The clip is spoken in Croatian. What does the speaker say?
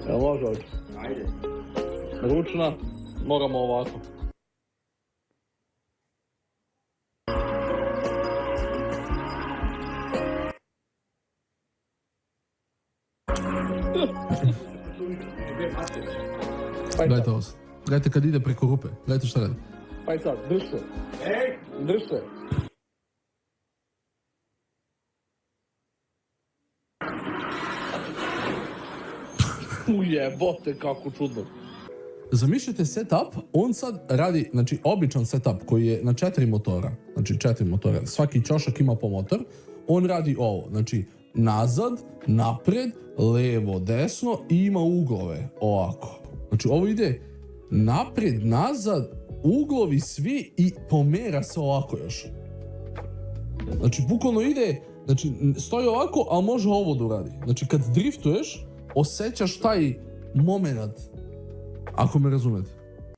Jel može ovdje? Ajde. Ručna, moramo ovako. Gledajte ovo. Gledajte kad ide preko rupe. Gledajte šta radi. Pa i sad, drž se. Ej! Drž se. Ujebote, kako čudno. Zamišljate setup, on sad radi, znači običan setup koji je na 4 motora, znači 4 motora, svaki ćošak ima po motor, on radi ovo, znači nazad, napred, levo, desno i ima uglove, ovako. Znači ovo ide napred, nazad, uglovi svi i pomera se ovako još. Znači bukvalno ide, znači stoji ovako, ali može ovo da uradi. Znači kad driftuješ, osjećaš taj moment. Ako me razumete.